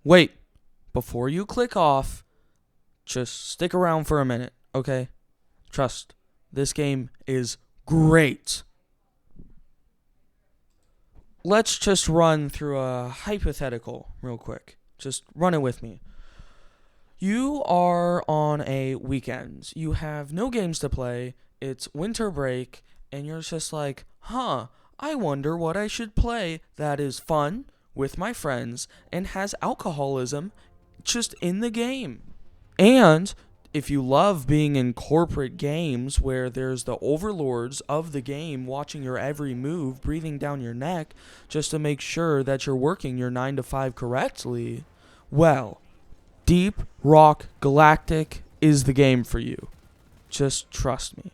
Wait, before you click off, just stick around for a minute, okay? Trust, this game is great. Let's just run through a hypothetical real quick. Just run it with me. You are on a weekend. You have no games to play. It's winter break, and you're just like, I wonder what I should play that is fun with my friends and has alcoholism just in the game. And if you love being in corporate games where there's the overlords of the game watching your every move, breathing down your neck just to make sure that you're working your 9 to 5 correctly, well, Deep Rock Galactic is the game for you. Just trust me.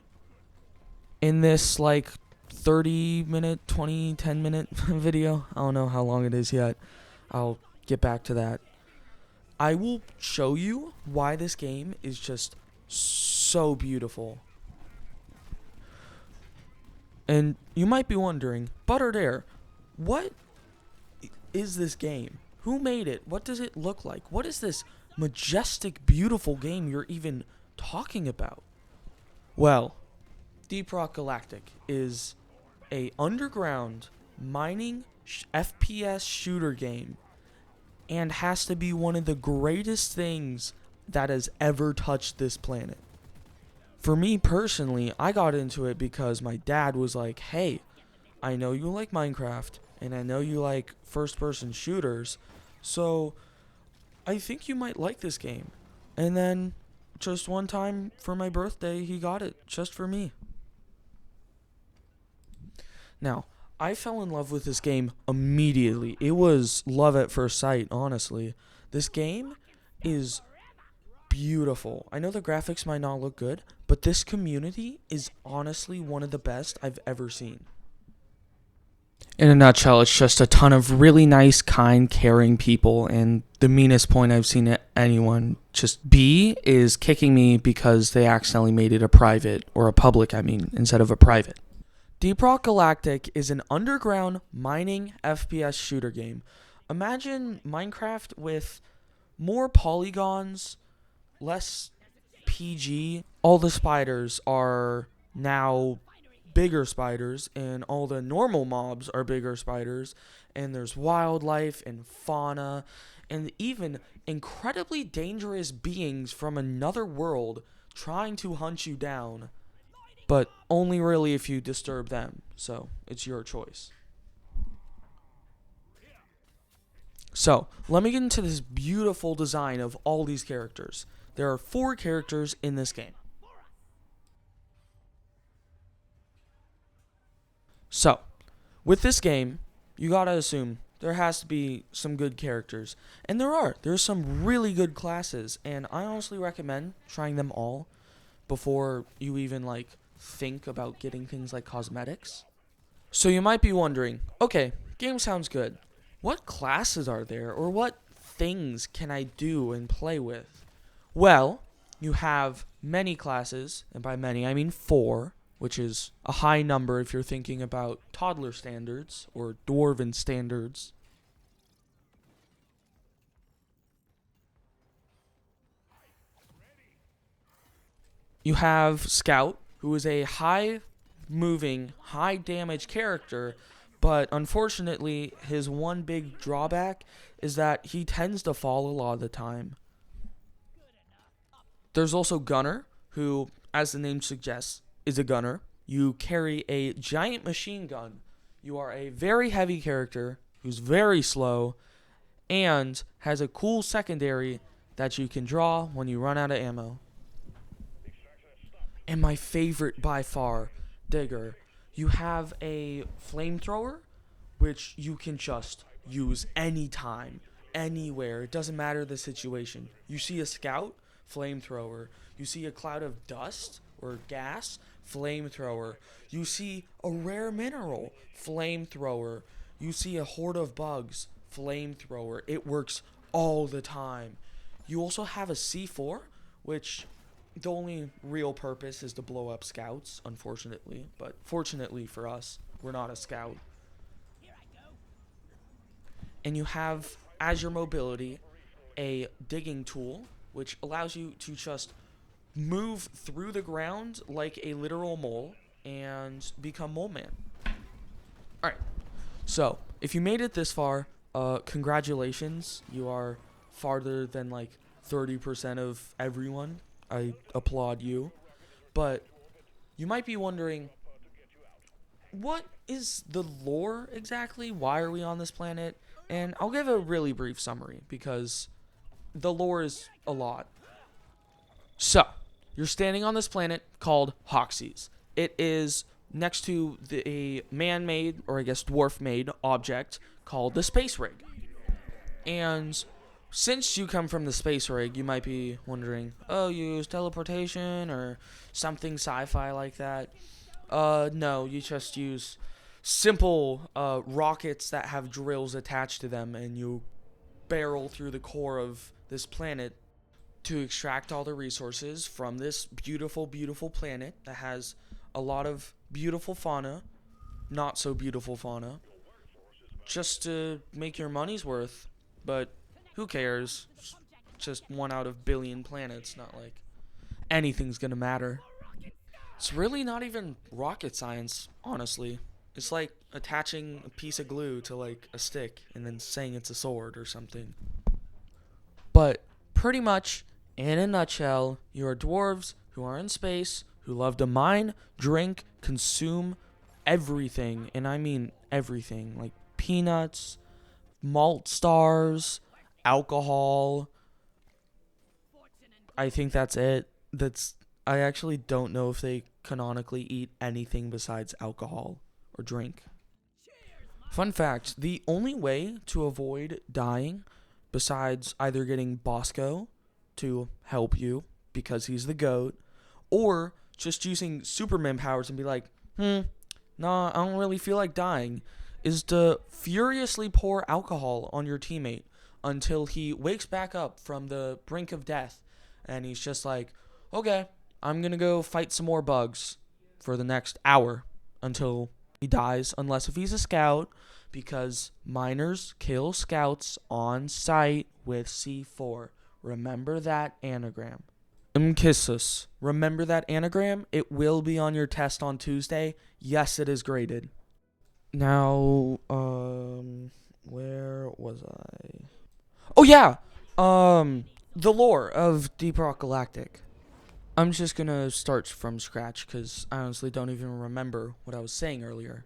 In this 30 minute, 20, 10 minute video, I don't know how long it is yet. I'll get back to that. I will show you why this game is just so beautiful. And you might be wondering, Buttered Air, what is this game? Who made it? What does it look like? What is this majestic, beautiful game you're even talking about? Well, Deep Rock Galactic is a underground mining FPS shooter game and has to be one of the greatest things that has ever touched this planet. For me personally, I got into it because my dad was like, hey, I know you like Minecraft, and I know you like first-person shooters, so I think you might like this game. And then, just one time for my birthday, he got it, just for me. Now, I fell in love with this game immediately. It was love at first sight, honestly. This game is beautiful. I know the graphics might not look good, but this community is honestly one of the best I've ever seen. In a nutshell, it's just a ton of really nice, kind, caring people, and the meanest point I've seen anyone just be is kicking me because they accidentally made it a private, or a public, instead of a private. Deep Rock Galactic is an underground mining FPS shooter game. Imagine Minecraft with more polygons, less PG. All the spiders are now bigger spiders, and all the normal mobs are bigger spiders, and there's wildlife and fauna, and even incredibly dangerous beings from another world trying to hunt you down. But only really if you disturb them, so it's your choice. So, let me get into this beautiful design of all these characters. There are 4 characters in this game. So, with this game, you gotta assume there has to be some good characters. And there are. There's some really good classes, and I honestly recommend trying them all before you even, think about getting things like cosmetics. So you might be wondering, okay, game sounds good. What classes are there, or what things can I do and play with? Well, you have many classes, and by many I mean 4, which is a high number if you're thinking about toddler standards or dwarven standards. You have Scout, who is a high-moving, high-damage character, but unfortunately, his one big drawback is that he tends to fall a lot of the time. There's also Gunner, who, as the name suggests, is a gunner. You carry a giant machine gun. You are a very heavy character who's very slow and has a cool secondary that you can draw when you run out of ammo. And my favorite by far, Digger. You have a flamethrower, which you can just use anytime, anywhere. It doesn't matter the situation. You see a scout, flamethrower. You see a cloud of dust or gas, flamethrower. You see a rare mineral, flamethrower. You see a horde of bugs, flamethrower. It works all the time. You also have a C4, which the only real purpose is to blow up scouts, unfortunately. But fortunately for us, we're not a scout. And you have, as your mobility, a digging tool, which allows you to just move through the ground like a literal mole and become Mole Man. Alright, so if you made it this far, congratulations. You are farther than like 30% of everyone. I applaud you. But you might be wondering, what is the lore exactly? Why are we on this planet? And I'll give a really brief summary because the lore is a lot. So, you're standing on this planet called Hoxie's. It is next to a man-made, or I guess dwarf-made object called the space rig. And since you come from the space rig, you might be wondering, oh, you use teleportation or something sci-fi like that. No, you just use simple rockets that have drills attached to them, and you barrel through the core of this planet to extract all the resources from this beautiful, beautiful planet that has a lot of beautiful fauna, not so beautiful fauna, just to make your money's worth. But who cares? It's just one out of billion planets, not like anything's gonna matter. It's really not even rocket science, honestly. It's like attaching a piece of glue to like a stick and then saying it's a sword or something. But pretty much, in a nutshell, you are dwarves who are in space, who love to mine, drink, consume everything, and I mean everything, like peanuts, malt stars, alcohol. I think that's it. I actually don't know if they canonically eat anything besides alcohol or drink. Fun fact, the only way to avoid dying, besides either getting Bosco to help you because he's the GOAT, or just using Superman powers and be like, nah, I don't really feel like dying, is to furiously pour alcohol on your teammate until he wakes back up from the brink of death, and he's just like, okay, I'm gonna go fight some more bugs for the next hour until he dies, unless if he's a scout, because miners kill scouts on sight with C4. Remember that anagram. Kissus. Remember that anagram? It will be on your test on Tuesday. Yes, it is graded. Now, where was I? Oh yeah, the lore of Deep Rock Galactic. I'm just gonna start from scratch because I honestly don't even remember what I was saying earlier.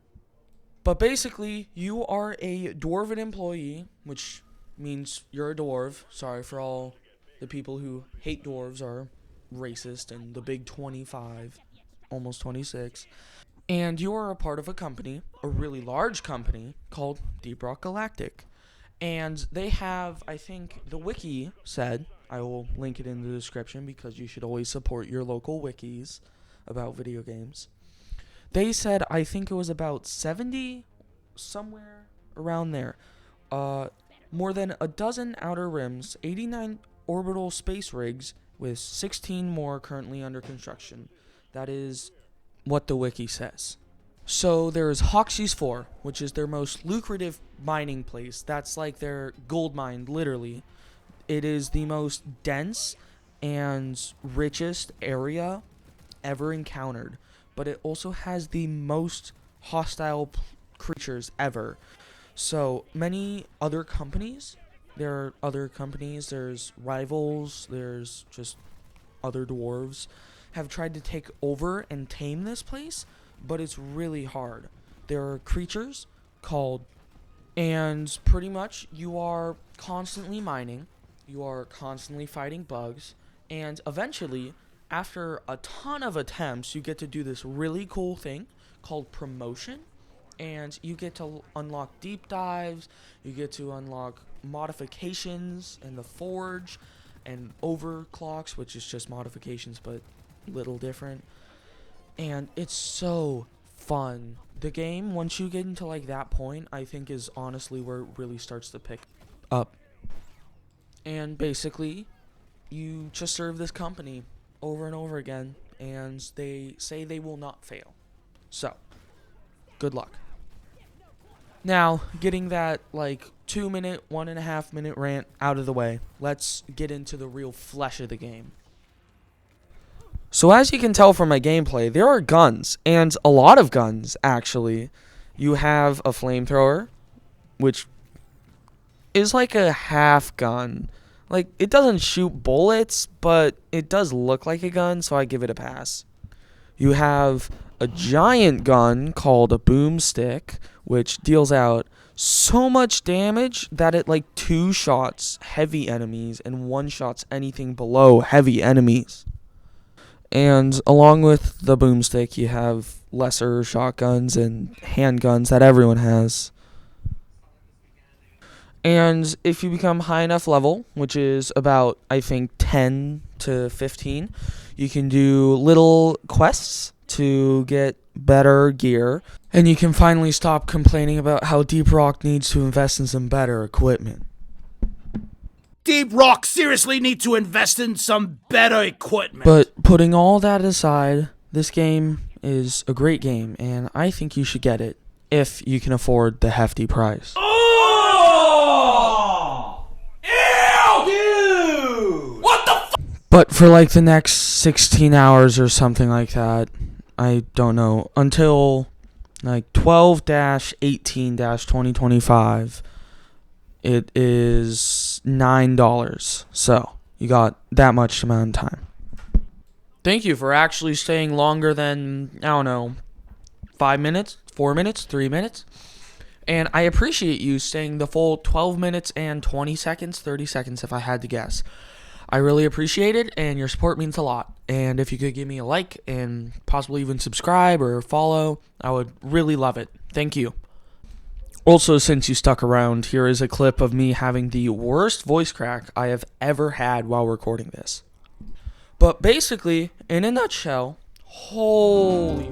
But basically, you are a dwarven employee, which means you're a dwarf. Sorry for all the people who hate dwarves are racist and the big 25, almost 26. And you are a part of a company, a really large company, called Deep Rock Galactic. And they have, I think, the wiki said, I will link it in the description because you should always support your local wikis about video games. They said, I think it was about 70, somewhere around there. More than a dozen outer rims, 89 orbital space rigs, with 16 more currently under construction. That is what the wiki says. So there is Hoxie's 4, which is their most lucrative mining place. That's like their gold mine, literally. It is the most dense and richest area ever encountered. But it also has the most hostile creatures ever. So many other companies, there's rivals, there's just other dwarves, have tried to take over and tame this place, but it's really hard. There are creatures called, and pretty much you are constantly mining, you are constantly fighting bugs, and eventually, after a ton of attempts, you get to do this really cool thing called promotion, and you get to unlock deep dives, you get to unlock modifications in the forge, and overclocks, which is just modifications but little different. And it's so fun. The game, once you get into like that point, I think is honestly where it really starts to pick up. And basically, you just serve this company over and over again, and they say they will not fail. So, good luck. Now, getting that, like, 2 minute, 1.5 minute rant out of the way, let's get into the real flesh of the game. So, as you can tell from my gameplay, there are guns, and a lot of guns, actually. You have a flamethrower, which is like a half gun. Like, it doesn't shoot bullets, but it does look like a gun, so I give it a pass. You have a giant gun called a boomstick, which deals out so much damage that it like two shots heavy enemies and one shots anything below heavy enemies. And along with the boomstick, you have lesser shotguns and handguns that everyone has. And if you become high enough level, which is about, I think, 10 to 15, you can do little quests to get better gear. And you can finally stop complaining about how Deep Rock needs to invest in some better equipment. Deep Rock seriously need to invest in some better equipment. But putting all that aside, this game is a great game, and I think you should get it if you can afford the hefty price. But for like the next 16 hours or something like that, I don't know, until like 12-18-2025, it is $9. So you got that much amount of time. Thank you for actually staying longer than, I don't know, 5 minutes, 4 minutes, 3 minutes. And I appreciate you staying the full 12 minutes and 20 seconds, 30 seconds if I had to guess. I really appreciate it, and your support means a lot. And if you could give me a like and possibly even subscribe or follow, I would really love it. Thank you. Also, since you stuck around, here is a clip of me having the worst voice crack I have ever had while recording this. But basically, in a nutshell, holy...